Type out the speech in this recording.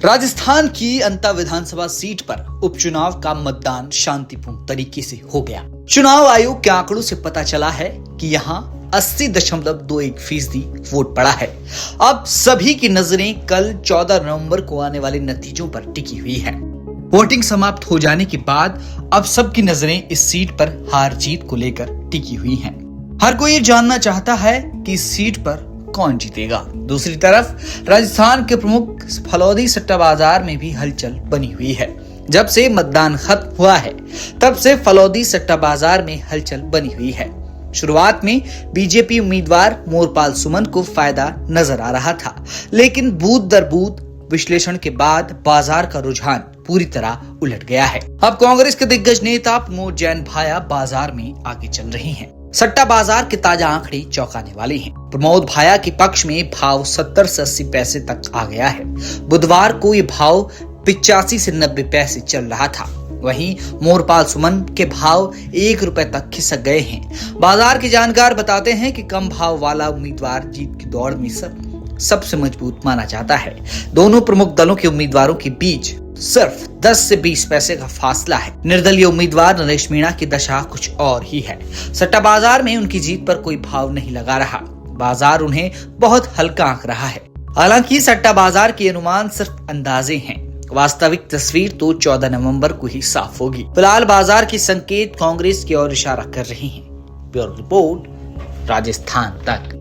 राजस्थान की अंता विधानसभा सीट पर उपचुनाव का मतदान शांतिपूर्ण तरीके से हो गया। चुनाव आयोग के आंकड़ों से पता चला है कि यहां 80.21% वोट पड़ा है। अब सभी की नजरें कल 14 नवंबर को आने वाले नतीजों पर टिकी हुई है। वोटिंग समाप्त हो जाने के बाद अब सबकी नजरें इस सीट पर हार जीत को लेकर टिकी हुई हैं। हर कोई ये जानना चाहता है कि इस सीट पर कौन जीतेगा। दूसरी तरफ राजस्थान के प्रमुख फलौदी सट्टा बाजार में भी हलचल बनी हुई है। जब से मतदान खत्म हुआ है तब से फलौदी सट्टा बाजार में हलचल बनी हुई है। शुरुआत में बीजेपी उम्मीदवार मोरपाल सुमन को फायदा नजर आ रहा था, लेकिन बूथ दर बूथ विश्लेषण के बाद बाजार का रुझान पूरी तरह उलट गया है। अब कांग्रेस के दिग्गज नेता प्रमोद जैन भाया बाजार में आगे चल रहे हैं। सट्टा बाजार के ताजा आंकड़े चौंकाने वाले हैं। प्रमोद भाया के पक्ष में भाव 70 से 80 पैसे तक आ गया है। बुधवार को ये भाव 85 से 90 पैसे चल रहा था। वहीं मोरपाल सुमन के भाव 1 रुपए तक खिसक गए हैं। बाजार के जानकार बताते हैं कि कम भाव वाला उम्मीदवार जीत की दौड़ में सबसे मजबूत माना जाता है। दोनों प्रमुख दलों के उम्मीदवारों के बीच सिर्फ 10 से 20 पैसे का फासला है। निर्दलीय उम्मीदवार नरेश मीणा की दशा कुछ और ही है। सट्टा बाजार में उनकी जीत पर कोई भाव नहीं लगा रहा। बाजार उन्हें बहुत हल्का आंक रहा है। हालांकि सट्टा बाजार के अनुमान सिर्फ अंदाजे हैं। वास्तविक तस्वीर तो 14 नवंबर को ही साफ होगी। फिलहाल बाजार के संकेत कांग्रेस की ओर इशारा कर रहे हैं। ब्यूरो रिपोर्ट, राजस्थान तक।